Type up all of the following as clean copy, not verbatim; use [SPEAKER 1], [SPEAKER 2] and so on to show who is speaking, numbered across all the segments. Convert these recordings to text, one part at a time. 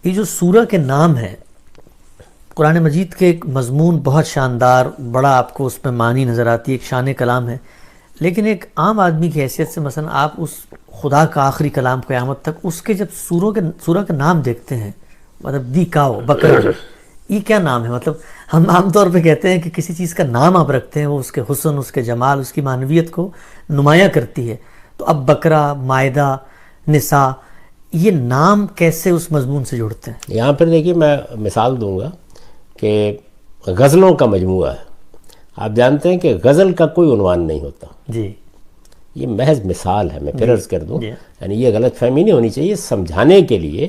[SPEAKER 1] یہ جو سورہ کے نام ہیں قرآن مجید کے ایک مضمون بہت شاندار، بڑا آپ کو اس میں معنی نظر آتی ہے، ایک شان کلام ہے، لیکن ایک عام آدمی کی حیثیت سے مثلا آپ اس خدا کا آخری کلام قیامت تک اس کے جب سورہ کا نام دیکھتے ہیں، مطلب دی کاؤ بکرا، یہ کیا نام ہے؟ مطلب ہم عام طور پہ کہتے ہیں کہ کسی چیز کا نام آپ رکھتے ہیں وہ اس کے حسن، اس کے جمال، اس کی معنویت کو نمایاں کرتی ہے، تو اب بکرا، مائدہ، نساء، یہ نام کیسے اس مضمون سے جڑتے ہیں؟
[SPEAKER 2] یہاں پر دیکھیے میں مثال دوں گا کہ غزلوں کا مجموعہ ہے، آپ جانتے ہیں کہ غزل کا کوئی عنوان نہیں ہوتا،
[SPEAKER 1] جی
[SPEAKER 2] یہ محض مثال ہے، میں پھر عرض کر دوں، یعنی یہ غلط فہمی نہیں ہونی چاہیے، سمجھانے کے لیے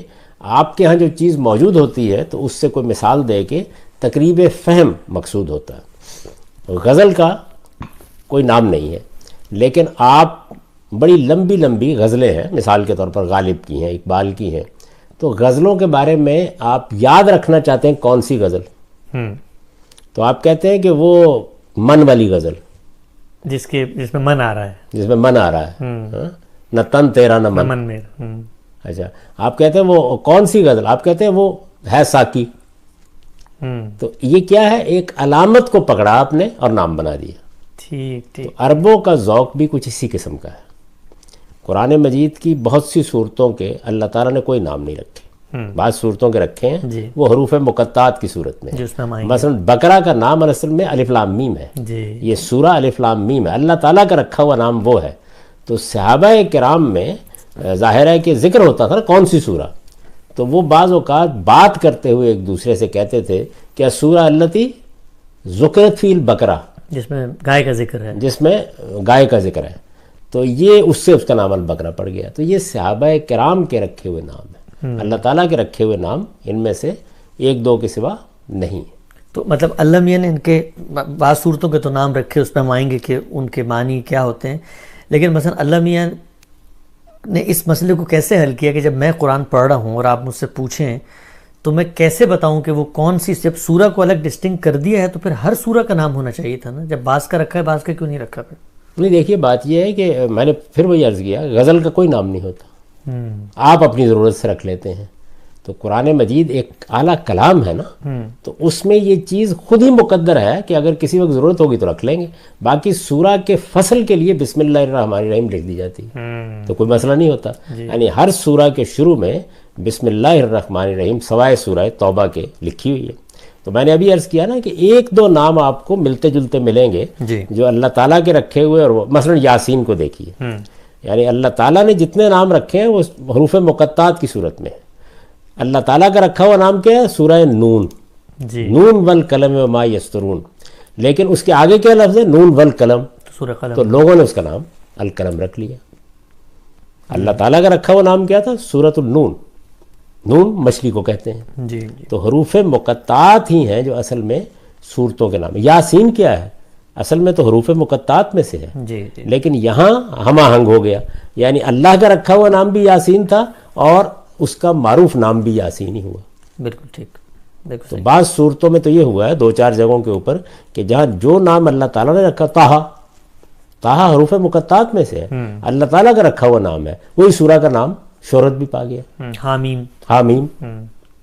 [SPEAKER 2] آپ کے ہاں جو چیز موجود ہوتی ہے تو اس سے کوئی مثال دے کے تقریب فہم مقصود ہوتا ہے۔ غزل کا کوئی نام نہیں ہے، لیکن آپ بڑی لمبی لمبی غزلیں ہیں، مثال کے طور پر غالب کی ہیں، اقبال کی ہیں، تو غزلوں کے بارے میں آپ یاد رکھنا چاہتے ہیں کون سی غزل، تو آپ کہتے ہیں کہ وہ من والی غزل، جس
[SPEAKER 1] میں من آ رہا ہے،
[SPEAKER 2] جس میں من آ رہا ہے، نہ تن تیرا نہ من
[SPEAKER 1] میرا۔
[SPEAKER 2] اچھا، آپ کہتے ہیں وہ کون سی غزل، آپ کہتے ہیں وہ ہے ساکی، تو یہ کیا ہے؟ ایک علامت کو پکڑا آپ نے اور نام بنا دیا۔
[SPEAKER 1] ٹھیک ٹھیک۔
[SPEAKER 2] تو عربوں کا ذوق بھی کچھ اسی قسم کا ہے۔ قرآن مجید کی بہت سی صورتوں کے اللہ تعالیٰ نے کوئی نام نہیں رکھے، بعض صورتوں کے رکھے ہیں، وہ حروف مقطعات کی صورت میں، مثلا بقرہ کا نام اصل میں الف لام میم ہے، یہ سورہ الف لام میم ہے، اللہ تعالیٰ کا رکھا ہوا نام وہ ہے۔ تو صحابہ کرام میں ظاہر ہے کہ ذکر ہوتا تھا کون سی سورہ، تو وہ بعض اوقات بات کرتے ہوئے ایک دوسرے سے کہتے تھے کہ سورہ التی ذکرت فی البقرہ،
[SPEAKER 1] جس میں گائے کا ذکر ہے،
[SPEAKER 2] جس میں گائے کا ذکر ہے، تو یہ اس سے اس کا نام البقرہ پڑ گیا۔ تو یہ صحابہ کرام کے رکھے ہوئے نام ہیں، اللہ تعالیٰ کے رکھے ہوئے نام ان میں سے ایک دو کے سوا نہیں۔
[SPEAKER 1] تو مطلب اللہ میاں نے ان کے بعض صورتوں کے تو نام رکھے، اس پہ ہم آئیں گے کہ ان کے معنی کیا ہوتے ہیں، لیکن مثلا اللہ میاں نے اس مسئلے کو کیسے حل کیا کہ جب میں قرآن پڑھ رہا ہوں اور آپ مجھ سے پوچھیں تو میں کیسے بتاؤں کہ وہ کون سی، جب سورہ کو الگ ڈسٹنکٹ کر دیا ہے تو پھر ہر سورہ کا نام ہونا چاہیے تھا نا، جب بعض کا رکھا ہے بعض کا کیوں نہیں رکھا پھر؟
[SPEAKER 2] نہیں، دیکھیے بات یہ ہے کہ میں نے پھر وہی عرض کیا، غزل کا کوئی نام نہیں ہوتا، آپ اپنی ضرورت سے رکھ لیتے ہیں، تو قرآن مجید ایک اعلیٰ کلام ہے نا، تو اس میں یہ چیز خود ہی مقدر ہے کہ اگر کسی وقت ضرورت ہوگی تو رکھ لیں گے، باقی سورہ کے فصل کے لیے بسم اللہ الرحمن الرحیم لکھ دی جاتی تو کوئی مسئلہ نہیں ہوتا، یعنی ہر سورہ کے شروع میں بسم اللہ الرحمن الرحیم سوائے سورہ توبہ کے لکھی ہوئی ہے۔ تو میں نے ابھی عرض کیا نا کہ ایک دو نام آپ کو ملتے جلتے ملیں گے جو اللہ تعالیٰ کے رکھے ہوئے، اور وہ مثلا یاسین کو دیکھیے، یعنی اللہ تعالیٰ نے جتنے نام رکھے ہیں وہ حروف مقطعات کی صورت میں ہے۔ اللہ تعالیٰ کا رکھا ہوا نام کیا ہے؟ سورہ نون، نون والقلم وما یسطرون، لیکن اس کے آگے کیا لفظ ہے؟ نون والقلم، تو لوگوں نے اس کا نام القلم رکھ لیا۔ اللہ تعالیٰ کا رکھا ہوا نام کیا تھا؟ سورۃ النون، نون مچھلی کو کہتے ہیں، تو حروف مقطعات ہی ہیں جو اصل میں صورتوں کے نام۔ یاسین کیا ہے؟ اصل میں تو حروف مقطعات میں سے ہے، لیکن یہاں ہم آہنگ ہو گیا، یعنی اللہ کا رکھا ہوا نام بھی یاسین تھا اور اس کا معروف نام بھی یاسین ہی ہوا۔
[SPEAKER 1] بالکل ٹھیک۔
[SPEAKER 2] تو بعض صورتوں میں تو یہ ہوا ہے، دو چار جگہوں کے اوپر، کہ جہاں جو نام اللہ تعالیٰ نے رکھا، طٰہٰ حروف مقطعات میں سے ہے، اللہ تعالیٰ کا رکھا ہوا نام ہے، وہی سورہ کا نام شہرت بھی پا گیا،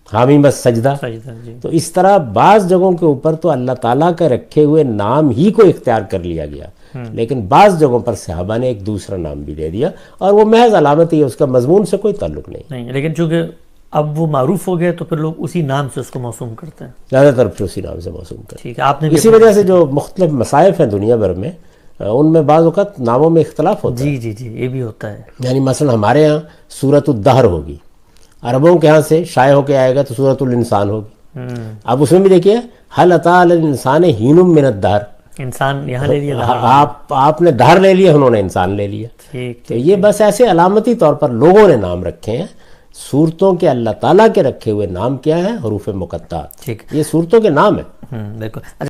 [SPEAKER 2] حامیم السجدہ۔ تو اس طرح بعض جگہوں کے اوپر تو اللہ تعالیٰ کا رکھے ہوئے نام ہی کو اختیار کر لیا گیا، لیکن بعض جگہوں پر صحابہ نے ایک دوسرا نام بھی دے دیا، اور وہ محض علامت ہی ہے، اس کا مضمون سے کوئی تعلق نہیں۔
[SPEAKER 1] لیکن چونکہ اب وہ معروف ہو گئے تو پھر لوگ اسی نام سے اس کو موسوم کرتے ہیں،
[SPEAKER 2] زیادہ تر پھر اسی نام سے موسوم کرتے ہیں۔
[SPEAKER 1] ٹھیک ہے، آپ نے
[SPEAKER 2] اسی وجہ سے جو مختلف مصائف ہیں دنیا بھر میں، ان میں بعض اوقات ناموں میں اختلاف ہوتا ہے۔
[SPEAKER 1] جی یہ بھی ہوتا ہے،
[SPEAKER 2] یعنی مثلا ہمارے ہاں سورۃ الدہر ہوگی، عربوں کے ہاں سے شائع ہو کے آئے گا تو سورۃ الانسان ہوگی۔ اب اس میں بھی دیکھیے، هل اتى على الانسان حين من الدهر،
[SPEAKER 1] انسان یہاں لے لیا،
[SPEAKER 2] آپ نے دہر لے لیا، انہوں نے انسان لے لیا۔ تو یہ بس ایسے علامتی طور پر لوگوں نے نام رکھے ہیں۔ صورتوں کے اللہ تعالیٰ کے رکھے ہوئے نام کیا ہے؟ حروف مقطعات، یہ صورتوں کے نام ہیں۔
[SPEAKER 1] بالکل۔